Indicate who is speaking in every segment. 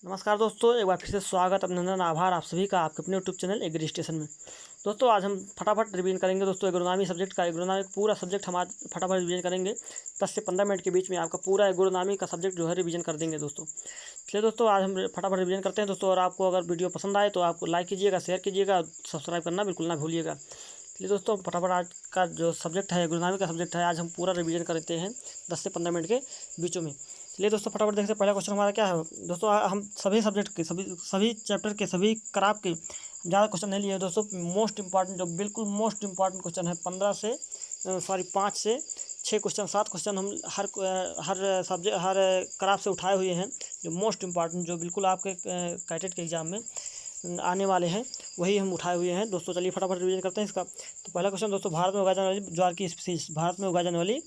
Speaker 1: नमस्कार दोस्तों, एक बार फिर से स्वागत, अभिनंदन, आभार आप सभी का आपके अपने यूट्यूब चैनल एग्री स्टेशन में। दोस्तों आज हम फटाफट रिवीजन करेंगे दोस्तों एग्रोनॉमी सब्जेक्ट का। एग्रोनॉमी पूरा सब्जेक्ट हम आज फटाफट रिवीजन करेंगे। 10 से 15 मिनट के बीच में आपका पूरा एग्रोनॉमी का सब्जेक्ट जो है रिवीजन कर देंगे दोस्तों। चलिए दोस्तों आज हम फटाफट रिवीजन करते हैं दोस्तों। और आपको अगर वीडियो पसंद आए तो आपको लाइक कीजिएगा, शेयर कीजिएगा, सब्सक्राइब करना बिल्कुल ना भूलिएगा। चलिए दोस्तों फटाफट आज का जो सब्जेक्ट है एग्रोनॉमी का सब्जेक्ट है, आज हम पूरा रिवीजन करते हैं 10 से 15 मिनट के बीचों में। चलिए दोस्तों फटाफट देखते हैं पहला क्वेश्चन हमारा क्या है दोस्तों। हम सभी सब्जेक्ट के सभी चैप्टर के सभी क्राप के ज़्यादा क्वेश्चन नहीं लिए दोस्तों। मोस्ट इंपॉर्टेंट जो बिल्कुल मोस्ट इंपॉर्टेंट क्वेश्चन है 5 से 6 क्वेश्चन 7 क्वेश्चन हम हर सब्जेक्ट हर क्राप से उठाए हुए हैं। जो मोस्ट इंपॉर्टेंट जो बिल्कुल आपके कैटेट के एग्जाम में आने वाले हैं वही हम उठाए हुए हैं दोस्तों। चलिए फटाफट रिवीजन करते हैं इसका। तो पहला क्वेश्चन दोस्तों, भारत में उगाई जाने वाली ज्वार की स्पीसीज। भारत में उगाई जाने वाली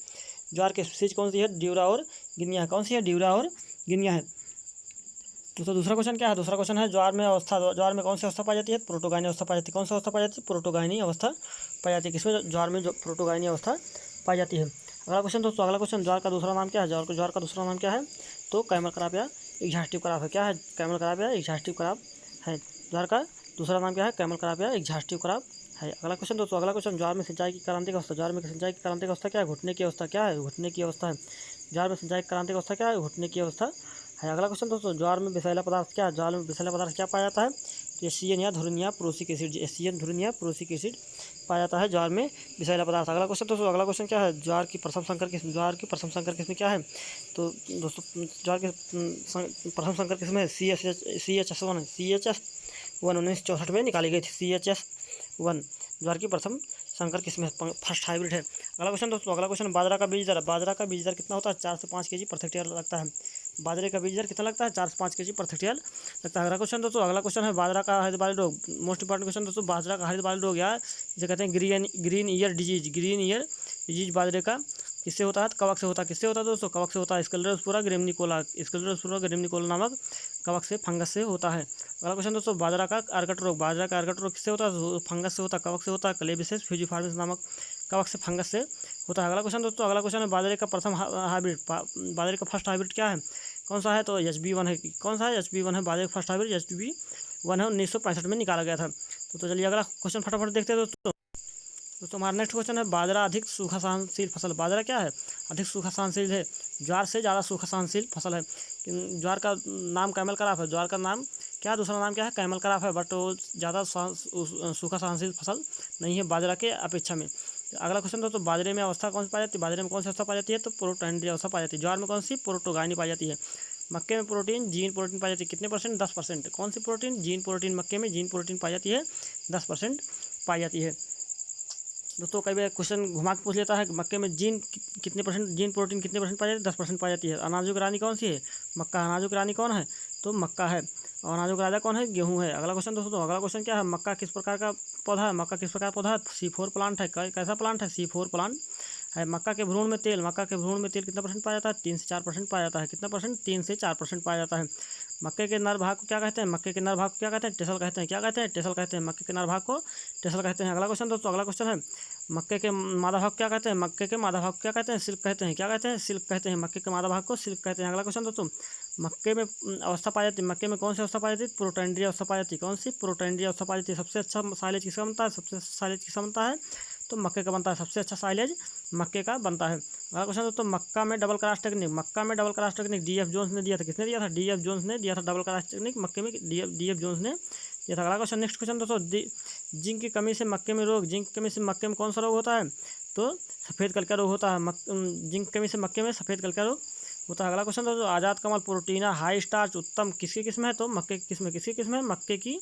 Speaker 1: ज्वार की स्पीसीज कौन सी है? ड्यूरा और गिनिया है। कौन सी है? ड्यूरा और गिनिया है। दोस्तों दूसरा क्वेश्चन क्या है? दूसरा क्वेश्चन है ज्वार में कौन सी अवस्था पाई जाती है? प्रोटोगायनी अवस्था पाई जाती है। कौन सी अवस्था पाई जाती है? प्रोटोगायनी अवस्था पाई जाती है। किसमें? ज्वार में जो प्रोटोगायनी अवस्था पाई जाती है। अगला क्वेश्चन दोस्तों, अगला क्वेश्चन, ज्वार का दूसरा नाम क्या है? ज्वार का दूसरा नाम क्या है? तो कैमल क्रॉप या एग्जॉस्टिव क्रॉप है। क्या है? कैमल क्रॉप या एग्जॉस्टिव क्रॉप है। ज्वार का दूसरा नाम क्या है? कैमल क्रॉप या एग्जॉस्टिव क्रॉप है। अगला क्वेश्चन दोस्तों, अगला क्वेश्चन, ज्वार में सिंचाई की क्रांतिक अवस्था। ज्वार में सिंचाई की क्रांतिक अवस्था क्या है? घुटने की अवस्था। क्या है? घुटने की अवस्था है। ज्वार में सिंचाई की क्रांतिक अवस्था क्या है? घुटने की अवस्था है। अगला क्वेश्चन दोस्तों, ज्वार में विषैला पदार्थ क्या है? ज्वार में विषैला पदार्थ क्या पाया जाता है? तो एसियन या धुरिन या प्रोसिक एसिड। एसियन, धुरिन या प्रोसिक एसिड पाया जाता है ज्वार में विषैला पदार्थ। अगला क्वेश्चन दोस्तों, अगला क्वेश्चन क्या है? ज्वार की प्रथम संकर किस्म। ज्वार की प्रथम संकर किस्म क्या है? तो दोस्तों ज्वार की प्रथम संकर किस्म है CHS1 1964 में निकाली गई थी। CHS1 ज्वार की प्रथम संकर किस्म है, फर्स्ट हाइब्रिड है। अगला क्वेश्चन दोस्तों, अगला क्वेश्चन, बाजरा का बीज दर। बाजरा का बीज दर कितना होता है? 4 से 5 kg प्रति हेक्टेयर लगता है। बाजरे का बीज दर कितना लगता है? 4 से 5 kg प्रति हेक्टेयर लगता है। अगला क्वेश्चन दोस्तों, अगला क्वेश्चन है बाजरा का हरित बाली रोग। मोस्ट इंपॉर्टेंट क्वेश्चन दोस्तों, बाजरा का हरित बाली रोग या जिसे कहते हैं green ear disease. Green ear disease बाजरे का किससे होता है? कवक से होता है। किससे होता है दोस्तों? कवक से होता है। स्क्लेरोस्पोरा ग्रेमिनिकोला। स्क्लेरोस्पोरा ग्रेमिनिकोला नामक कवक से, फंगस से होता है। अगला क्वेश्चन दोस्तों, बाजरा का अर्कट रोग। बाजरा का अर्कट रोग किससे होता है? फंगस से होता है, कवक से होता है। क्लेबिसेस फ्यूजिफार्मिस नामक कवक से, फंगस से होता है। अगला क्वेश्चन दोस्तों, अगला क्वेश्चन है बाजरे का प्रथम हाइब्रिड। बाजरे का फर्स्ट हाइब्रिड क्या है? कौन सा है? तो HB1 है। कौन सा है? HB1 है। बाजरे का फर्स्ट हाइब्रिड HB1 है, 1965 में निकाला गया था। तो चलिए अगला क्वेश्चन फटाफट देखते हैं दोस्तों हमारा नेक्स्ट क्वेश्चन है, बाजरा अधिक सूखा सहनशील फसल। बाजरा क्या है? अधिक सूखा सहनशील है। ज्वार से ज़्यादा सूखा सहनशील फसल है। ज्वार का नाम कैमल क्रॉप है। ज्वार का नाम क्या, दूसरा नाम क्या है? कैमल क्रॉप है, बट वो ज़्यादा सूखा सहनशील फसल नहीं है बाजरा के अपेक्षा में। अगला क्वेश्चन दोस्तों, बाजरे में अवस्था कौन सी पाई जाती है? बाजरे में कौन सी अवस्था पाई जाती है? तो प्रोटोगायनी अवस्था पाई जाती है। ज्वार में कौन सी? प्रोटोगायनी पाई जाती है। मक्के में प्रोटीन, जीन प्रोटीन पाई जाती है। कितने परसेंट? 10%। कौन सी प्रोटीन? Gene protein. मक्के में जीन प्रोटीन पाई जाती है, 10% पाई जाती है दोस्तों। कई बार क्वेश्चन घुमा के पूछ लेता है मक्के में कितने परसेंट जीन प्रोटीन कितने परसेंट पाई जाती है? 10% पाई जाती है। अनाजों की रानी कौन सी है? मक्का। अनाजों की रानी कौन है? तो मक्का है। और अनाजों का राजा कौन है? गेहूँ है। अगला क्वेश्चन दोस्तों, अगला क्वेश्चन क्या है? मक्का किस प्रकार का पौधा है? मक्का किस प्रकार का पौधा है? C4 प्लांट है। कैसा प्लांट है? C4 प्लांट है। मक्का के भ्रूण में तेल। मक्का के भ्रूण में तेल कितना परसेंट पाया जाता है? 3 से 4% पाया जाता है। कितना परसेंट? 3 से 4% पाया जाता है। मक्के के नर भाग को क्या कहते हैं? मक्के के नर भाग को क्या कहते हैं? टेसल कहते हैं। क्या कहते हैं? टेसल कहते हैं। मक्के के नर भाग को टेसल कहते हैं। अगला क्वेश्चन दोस्तों, अगला क्वेश्चन है, मक्के के मादा भाग क्या कहते हैं? मक्के के मादा भाग क्या कहते हैं? सिल्क कहते हैं। क्या कहते हैं? सिल्क कहते हैं। मक्के के मादा भाग को सिल्क कहते हैं। अगला क्वेश्चन दोस्तों, मक्के में अवस्था पाई जाती है। मक्के में कौन सी अवस्था पाई जाती है? प्रोटोएंड्री अवस्था पाई जाती है। कौन सी? प्रोटोएंड्री अवस्था पाई जाती है। सबसे अच्छा साइलेज किसका बनता है? सबसे अच्छा साइलेज किसका बनता है? तो मक्के का बनता है। सबसे अच्छा साइलेज मक्के का बनता है। अगला क्वेश्चन दोस्तों, मक्का में डबल क्रॉस टेक्निक। मक्का में double cross technique DF Jones ने दिया था। किसने दिया था? DF जोन्स ने दिया था डबल क्रॉस टेक्निक मक्के में। DF जोन्स ने दिया था। अगला क्वेश्चन, नेक्स्ट क्वेश्चन दोस्तों, जिंक की कमी से मक्के में रोग। जिंक की कमी से मक्के में कौन सा रोग होता है? तो सफ़ेद कलका रोग होता है। जिंक की कमी से मक्के में सफ़ेद कलका रोग होता है। अगला क्वेश्चन दोस्तों, आज़ाद कमल प्रोटीना हाई स्टार्च उत्तम किसकी किस्म है? तो मक्के की किस्म है। किसकी किस्म है? मक्के की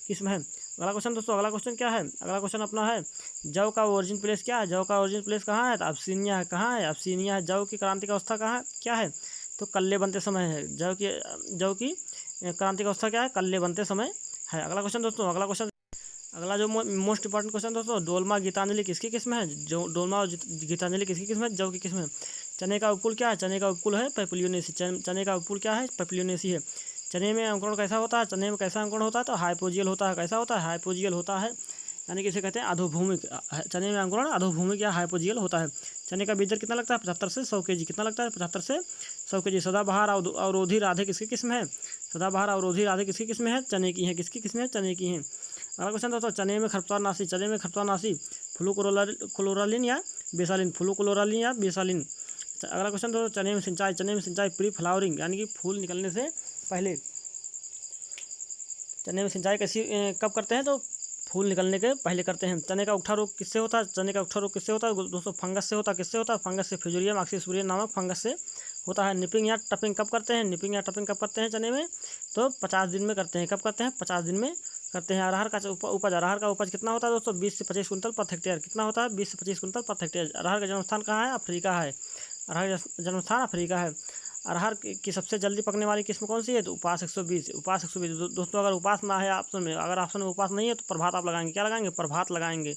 Speaker 1: किस्म है। अगला क्वेश्चन दोस्तों, अगला क्वेश्चन क्या है? अगला क्वेश्चन अपना है, जव का ओरिजिन प्लेस क्या है? जव का ओरिजिन प्लेस कहाँ है? तो अब्सीनिया है। कहाँ है? अब्सीनिया है। जव की क्रांतिक अवस्था कहाँ है? क्या है? तो कल्ले बनते समय है। जव की क्रांतिक अवस्था क्या है? कल्ले बनते समय है। अगला क्वेश्चन दोस्तों, अगला क्वेश्चन, अगला जो मोस्ट इंपॉर्टेंट क्वेश्चन दोस्तों, डोलमा गीतांजलि किसकी किस्म है? जो डोलमा और गीतांजलि किसकी किस्म है? जव की किस्म है। चने का उपकुल क्या है? चने का उपकुल है पेपिलियोनेसी। चने का उपकुल क्या है? पेपिलियोनेसी है। चने में अंकुरण कैसा होता है? चने में कैसा अंकुरण होता है? तो हाइपोजियल होता है। कैसा होता है? हाइपोजियल होता है, यानी कि इसे कहते हैं अधोभूमिक। चने में अंकुरण अधोभूमिक या हाइपोजियल होता है। चने का बीज दर कितना लगता है? 75 से 100 kg। कितना लगता है? 75 से 100 kg। सदाबहार अवरोधी राधे किसकी किस्म है? सदाबहार अवरोधी राधे किसकी किस्म है? चने की है। किसकी किस्म है? चने की है। अगला क्वेश्चन दोस्तों, चने में खरपतवार नाशी, चने में खरपतवार नाशी फ्लूक्लोरालिन या बेसालिन, फ्लूक्लोरालिन या बेसालिन। अगला क्वेश्चन दोस्तों, चने में सिंचाई, चने में सिंचाई प्री फ्लावरिंग यानी कि फूल निकलने से पहले। चने में सिंचाई कैसी कब करते हैं? तो फूल निकलने के पहले करते हैं। चने का उगठा रोग किससे होता है? चने का उगठा रोग किससे होता है दोस्तों? फंगस से होता है। किससे होता है? फंगस से, फ्यूजेरियम ऑक्सीसूरियम नामक फंगस से होता है। निपिंग या टपिंग कब करते हैं? निपिंग या टपिंग कब करते हैं चने में? तो 50 दिन में करते हैं। कब करते हैं? 50 दिन में करते हैं। अरहर का उपज, अरहर का उपज कितना होता है दोस्तों? 20 से 25 कुंटल प्रति हेक्टेयर। कितना होता है? 20 से 25 कुंटल प्रति हेक्टेयर। अरहर का जन्म स्थान कहाँ है? अफ्रीका है। अरहर का जन्म स्थान अफ्रीका है। अरहर की सबसे जल्दी पकने वाली किस्म कौन सी है? तो उपास 120। उपास 120 दोस्तों, अगर उपास ना है ऑप्शन में, अगर ऑप्शन में उपास नहीं है तो प्रभात आप लगाएंगे। क्या लगाएंगे? प्रभात लगाएंगे।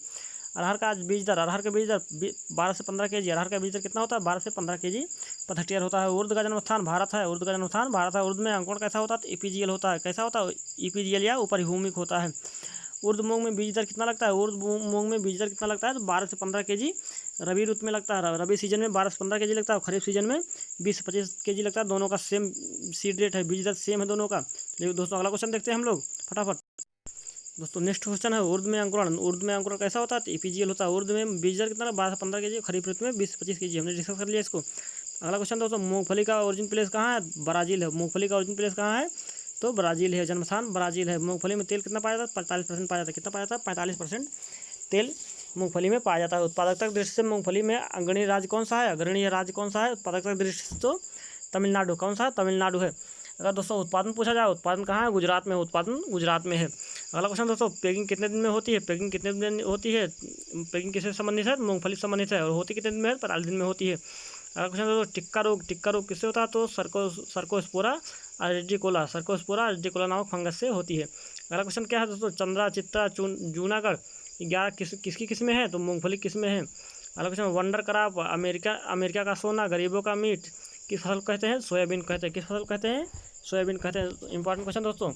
Speaker 1: अरहर का बीज दर, अरहर के बीज दर 12 से 15 kg। अरहर का बीज दर कितना होता है? 12 से 15 kg प्रति हेक्टेयर होता है। उर्द का जन्म स्थान भारत है। उर्द का जन्म स्थान भारत है। उर्द में अंकुरण कैसा होता है? तो ईपीजीएल होता है। कैसा होता है? ईपीजीएल या उपरिभूमिक होता है। उर्द मूंग में बीज दर कितना लगता है? उर्द मूंग में बीज दर कितना लगता है? तो 12 से 15 kg रबी ऋतु में लगता है। रबी सीजन में 12 से 15 kg लगता है और खरीफ सीजन में 20 से 25 kg लगता है। दोनों का सेम सीड रेट है, बीज दर सेम है दोनों का। लेकिन दोस्तों अगला क्वेश्चन देखते हैं हम लोग फटाफट। दोस्तों नेक्स्ट क्वेश्चन है उर्द में अंकुरण। उर्द में अंकुरण कैसा होता है? तो ईपीजीएल होता है। उर्द में बीज दर कितना? 12 से 15 kg, खरीफ ऋतु में 20 से 25 kg। हमने डिस्कस कर लिया इसको। अगला क्वेश्चन दोस्तों, मूंगफली का ओरिजिन प्लेस कहाँ है? ब्राज़ील है। मूंगफली का ओरिजिन प्लेस कहाँ है? तो ब्राज़ील है। जन्म स्थान ब्राज़ील है। मूंगफली में तेल कितना पाया जाता है? 45% पाया जाता है। कितना पाया जाता है? 45% तेल मूंगफली में पाया जाता है। उत्पादकता की दृष्टि से मूंगफली में अग्रणी राज्य कौन सा है? अग्रणी राज्य कौन सा है उत्पादकता की दृष्टि से? तो तमिलनाडु। कौन सा? तमिलनाडु है। अगर दोस्तों उत्पादन पूछा जाए, उत्पादन कहाँ है? गुजरात में। उत्पादन गुजरात में है। अगला क्वेश्चन दोस्तों, पैकिंग कितने दिन में होती है? पैकिंग कितने दिन में होती है? पैकिंग किससे संबंधित है? मूंगफली से संबंधित है। और होती कितने दिन में है? 45 दिन में होती है। अगला क्वेश्चन दोस्तों, टिक्का रोग। टिक्का रोग किससे होता है? तो सर्कोस्पोरा रेडिकोला, सर्कोस्पोरा रेडिकोला नामक फंगस से होती है। अगला क्वेश्चन क्या है दोस्तों, चंद्रा चित्रा जूनागढ़ 11 किसकी किस्में हैं? तो मूंगफली किस्में हैं। अगला क्वेश्चन, वंडर क्रॉप, अमेरिका का सोना, गरीबों का मीट किस फसल कहते हैं? सोयाबीन कहते हैं। किस फसल कहते हैं? सोयाबीन कहते हैं। इंपॉर्टेंट क्वेश्चन दोस्तों।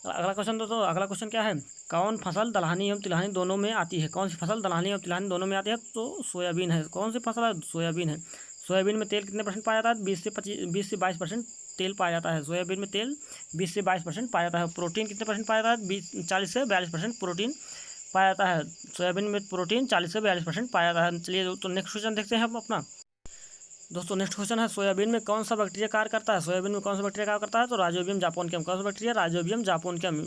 Speaker 1: अगला क्वेश्चन क्या है? कौन फसल दलहनी एवं तिलहनी दोनों में आती है? कौन सी फसल दलहनी एवं तिलहनी दोनों में आती है? तो सोयाबीन है। कौन सी फसल है? सोयाबीन है। सोयाबीन में तेल कितने % पाया जाता है? 20 से 22% तेल पाया जाता है। सोयाबीन में तेल 20 से 22% पाया जाता है। प्रोटीन कितने % पाया जाता है? 40 से 42% प्रोटीन पाया जाता है। सोयाबीन में प्रोटीन 40 से 42% पाया जाता है। चलिए तो नेक्स्ट क्वेश्चन देखते हैं हम अपना। दोस्तों नेक्स्ट क्वेश्चन है, सोयाबीन में कौन सा बैक्टीरिया कार्य करता है? सोयाबीन में कौन सा बैक्टीरिया कार्य करता है? तो राइजोबियम जापोनिकम। कौन सा बैक्टीरिया? राइजोबियम जापोनिकम।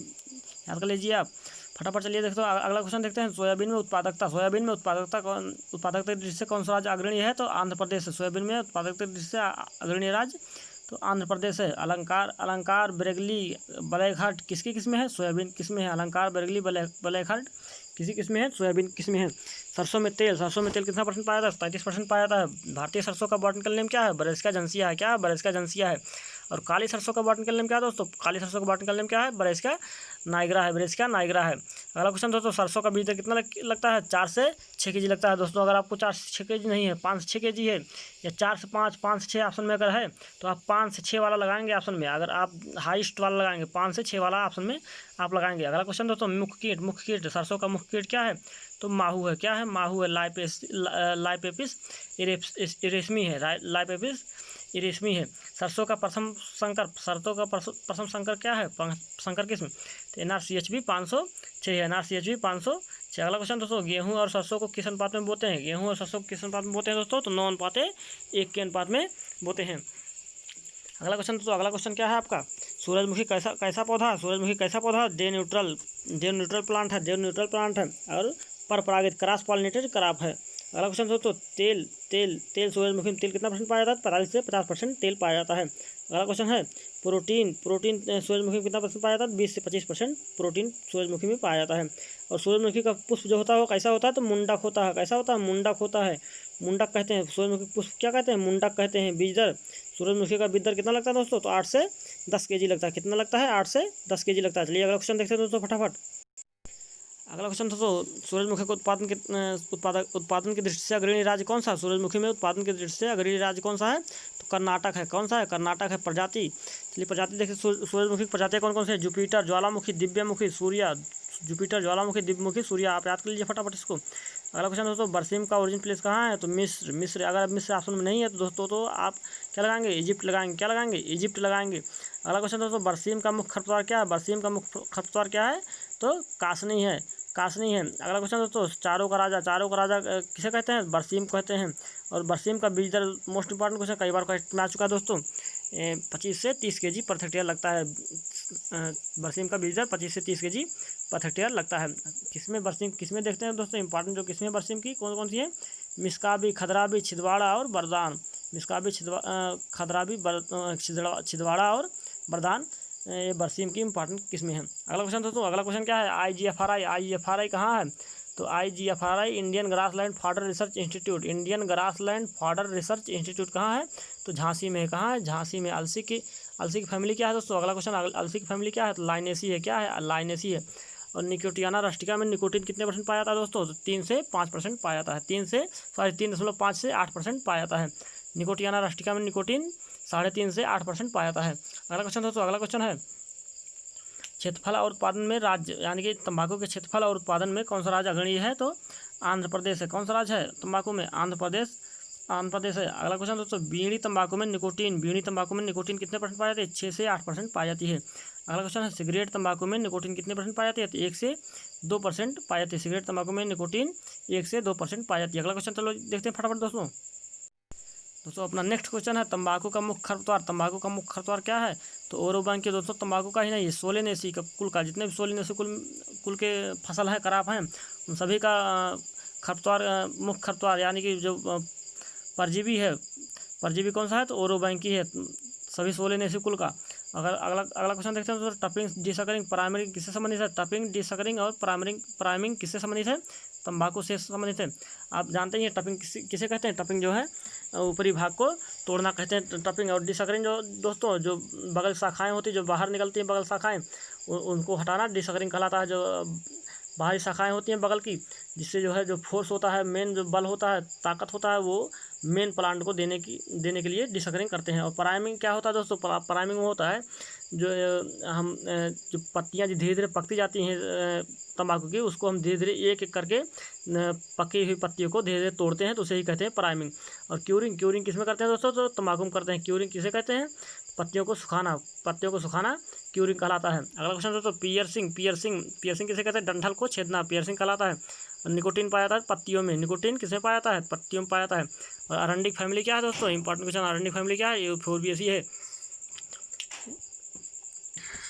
Speaker 1: याद कर लीजिए आप फटाफट। चलिए देखते हो अगला क्वेश्चन देखते हैं। सोयाबीन में उत्पादकता। सोयाबीन में उत्पादकता की दृष्टि से कौन सा राज्य अग्रणी है? तो आंध्र प्रदेश है। सोयाबीन में उत्पादकता की दृष्टि से अग्रणी राज्य तो आंध्र प्रदेश है। अलंकार बरेगली बलैघाट किसकी किस्में है? सोयाबीन किस्में है। अलंकार बरेगली बलैघाट किसी किस्में है? सोयाबीन किस्में है। सरसों में तेल कितना % पाया जाता है? 33% पाया जाता है। भारतीय सरसों का बॉटनिकल नेम क्या है? ब्रासिका जंसिया है। क्या है? ब्रासिका जंसिया है। और काली सरसों का बॉटनिकल नेम क्या है दोस्तों? काली सरसों का बॉटनिकल नेम क्या है? ब्रासिका नाइग्रा है। ब्रासिका नाइग्रा है। अगला क्वेश्चन दोस्तों, सरसों का बीज कितना लगता है? 4 से 6 kg लगता है दोस्तों। अगर आपको 4 से 6 kg नहीं है, 5 से 6 kg है, या 4 से 5, 5 से 6 ऑप्शन में अगर है तो आप 5 से 6 वाला लगाएंगे ऑप्शन में। अगर आप हाईएस्ट वाला लगाएंगे 5 से 6 वाला ऑप्शन में आप लगाएंगे। अगला क्वेश्चन दोस्तों, मुख्य कीट सरसों का मुख्य कीट क्या है? तो माहू है। क्या है? माहू है। लाइपेपिस इरेस्मी है। लाइपेपिस इरेस्मी है। सरसों का प्रथम संकर क्या है? संकर किस्म तो NRCHB 506 है। NRCHB 506। अगला क्वेश्चन दोस्तों, गेहूं और सरसों को किस अनुपात में बोते हैं? गेहूं और सरसों को किस अनुपात में बोते हैं दोस्तों? तो 9:1 के अनुपात में बोते हैं। अगला क्वेश्चन दोस्तों, अगला क्वेश्चन क्या है आपका? सूरजमुखी कैसा पौधा है? सूरजमुखी कैसा पौधा? डे न्यूट्रल प्लांट है। डे न्यूट्रल प्लांट है और परपरागित क्रॉस पॉलिनेटेड क्रॉप है। अगला क्वेश्चन दोस्तों, तेल सूरजमुखी में तेल कितना % पाया जाता है? 45 से 50% तेल पाया जाता है। अगला क्वेश्चन है, प्रोटीन सूरजमुखी में कितना % पाया जाता है? 20 से 25% प्रोटीन सूरजमुखी में पाया जाता है। और सूरजमुखी का पुष्प जो होता है वो कैसा होता है? तो मुंडक होता है। कैसा होता है? मुंडक होता है। मुंडक कहते हैं सूरजमुखी पुष्प क्या कहते हैं? मुंडक कहते हैं। बीज दर सूरजमुखी का बीज दर कितना लगता है दोस्तों? तो 8 से 10 kg लगता है। कितना लगता है? 8 से 10 kg लगता है। चलिए अगला क्वेश्चन देखते हैं दोस्तों फटाफट। अगला क्वेश्चन दोस्तों, सूरजमुखी को उत्पादन की दृष्टि से अग्रणी राज्य कौन सा है? सूरजमुखी में उत्पादन की दृष्टि से अग्रणी राज्य कौन सा है? तो कर्नाटक है। कौन सा है? कर्नाटक है। प्रजाति चलिए प्रजाति देखिए सूरजमुखी की प्रजातियाँ कौन कौन सी है? जुपिटर, ज्वालामुखी, दिव्यमुखी, जुपिटर, ज्वालामुखी, दीपमुखी, सूर्य। आप याद कर लीजिए फटाफट इसको। अगला क्वेश्चन दोस्तों, बरसीम का ओरिजिन प्लेस कहाँ है? तो मिस्र। मिस्र, अगर मिस्र ऑप्शन में नहीं है तो दोस्तों तो आप क्या लगाएंगे? इजिप्ट लगाएंगे। क्या लगाएंगे? इजिप्ट लगाएंगे। अगला क्वेश्चन दोस्तों, बरसीम का मुख्य खरपतवार क्या है? बरसीम का मुख्य खरपतवार क्या है? तो कासनी है। कासनी है। अगला क्वेश्चन दोस्तों, चारों का राजा। चारों का राजा किसे कहते हैं? बरसीम कहते हैं। और बरसीम का बीज दर, मोस्ट इंपॉर्टेंट क्वेश्चन, कई बार क्वेश्चन में आ चुका है दोस्तों। 25 से 30 kg पर हेक्टेयर लगता है। बरसीम का बीज दर 25 से 30 kg पर हेक्टेयर लगता है। किसमें बरसीम, किसमें देखते हैं दोस्तों इंपॉर्टेंट जो किसमें बरसीम की कौन कौन सी है? मिसकाबी, खदराबी, छिंदवाड़ा और बरदान। मिसकाबी, खदराबी, छिंदवाड़ा और बरदान, ये बरसीम की इंपॉर्टेंट किस्में हैं। अगला क्वेश्चन दोस्तों, अगला क्वेश्चन क्या है? IGFRI। IGFRI कहाँ है? तो IGFRI Indian grassland fodder research institute. Indian grassland fodder research institute कहाँ है? तो झांसी में। कहाँ है? झांसी में। अलसी की फैमिली क्या है दोस्तों? अगला क्वेश्चन, अलसी की फैमिली क्या है? तो लाइनेसी है। क्या है? लाइनेसी है। और निकोटियाना रस्टिका में निकोटीन कितने % पाया जाता है दोस्तों? तो 3 से 5% पाया जाता है। 3.5 से 8% पाया जाता है। निकोटियाना रस्टिका में निकोटीन 3.5 से 8% पाया जाता है। अगला क्वेश्चन दोस्तों, अगला क्वेश्चन है, क्षेत्रफल और उत्पादन में राज्य, यानी कि तंबाकू के क्षेत्रफल और उत्पादन में कौन सा राज्य अग्रणी है? तो आंध्र प्रदेश है। कौन सा राज्य है तंबाकू में? आंध्र प्रदेश है। अगला क्वेश्चन दोस्तों, बीड़ी तंबाकू में निकोटीन कितने % पाई जाती है? 6 से 8% पाई जाती है। अगला क्वेश्चन है, सिगरेट तंबाकू में निकोटीन कितने % पाई जाती है? तो 1 से 2% पाई जाती है। सिगरेट तंबाकू में निकोटीन 1 से 2% पाई जाती है। अगला क्वेश्चन चलो देखते हैं फटाफट दोस्तों। अपना नेक्स्ट क्वेश्चन है, तंबाकू का मुख्य खरपतवार। तंबाकू का मुख्य खरपतवार क्या है? तो ओरोबांकी। दोस्तों तंबाकू का ही नहीं, सोलेनेसी का कुल का, जितने भी सोलेनेसी कुल के फसल है, कराप हैं, उन सभी का खरपतवार, मुख्य खरपतवार यानी कि जो परजीवी है, परजीवी कौन सा है? तो ओरोबांकी है, सभी सोलेनेसी कुल का। अगर अगला क्वेश्चन देखते हैं तो टपिंग डिसकरिंग प्राइमरिंग किससे संबंधित है? टपिंग डिसकरिंग और प्राइमिंग किससे संबंधित है? तंबाकू से संबंधित है। आप जानते हैं टपिंग किसे कहते हैं? टपिंग जो है ऊपरी भाग को तोड़ना कहते हैं टपिंग। और डिसकरिंग जो दोस्तों, जो बगल शाखाएं होती हैं, जो बाहर निकलती हैं बगल शाखाएं, उनको हटाना डिसकरिंग कहलाता है। जो बाहरी शाखाएं होती हैं बगल की, जिससे जो है जो फोर्स होता है, मेन जो बल होता है, ताकत होता है, वो मेन प्लांट को देने के लिए डिसकरिंग करते हैं। और प्राइमिंग क्या होता है दोस्तों? प्राइमिंग होता है जो हम जो पत्तियां धीरे धीरे पकती जाती हैं तंबाकू की, उसको हम धीरे धीरे एक एक करके पकी हुई पत्तियों को धीरे धीरे तोड़ते हैं, तो उसे ही कहते हैं प्राइमिंग। और क्यूरिंग किसमें करते हैं दोस्तों? तो तंबाकू में करते हैं। क्यूरिंग किसे कहते हैं? पत्तियों को सुखाना क्यूरिंग कहलाता है। अगला क्वेश्चन दोस्तों, पियर्सिंग किसे कहते हैं? डंठल को छेदना पियर्सिंग कहलाता है। निकोटीन पाया जाता है पत्तियों में। निकोटीन किसमें पाया जाता है? पत्तियों में पाया जाता है। और अरंडिक फैमिली क्या है दोस्तों? इंपॉर्टेंट क्वेश्चन, अरंडिक फैमिली क्या है? यूफोरबिएसी है।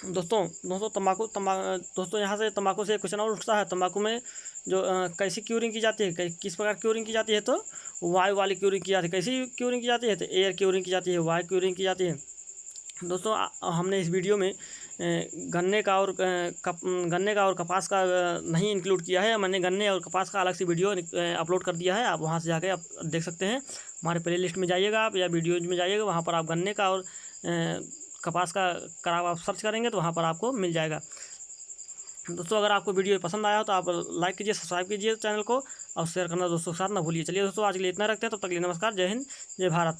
Speaker 1: दोस्तों दोस्तों यहाँ से तंबाकू से क्वेश्चन और उठता है, तंबाकू में जो कैसी क्यूरिंग की जाती है, किस प्रकार क्यूरिंग की जाती है? तो वायु वाली क्यूरिंग की जाती है। कैसी क्यूरिंग की जाती है? तो एयर क्यूरिंग की जाती है, वायु क्यूरिंग की जाती है। दोस्तों हमने इस वीडियो में गन्ने का और कपास का नहीं इंक्लूड किया है। मैंने गन्ने और कपास का अलग से वीडियो अपलोड कर दिया है, आप वहां से जाके आप देख सकते हैं। हमारे प्ले लिस्ट में जाइएगा आप, या वीडियोज में जाइएगा, वहां पर आप गन्ने का और कपास का कराव आप सर्च करेंगे तो वहाँ पर आपको मिल जाएगा। दोस्तों अगर आपको वीडियो पसंद आया हो तो आप लाइक कीजिए, सब्सक्राइब कीजिए चैनल को, और शेयर करना दोस्तों के साथ ना भूलिए। चलिए दोस्तों आज के लिए इतना रखते हैं, तब तक के लिए नमस्कार, जय हिंद, जय भारत।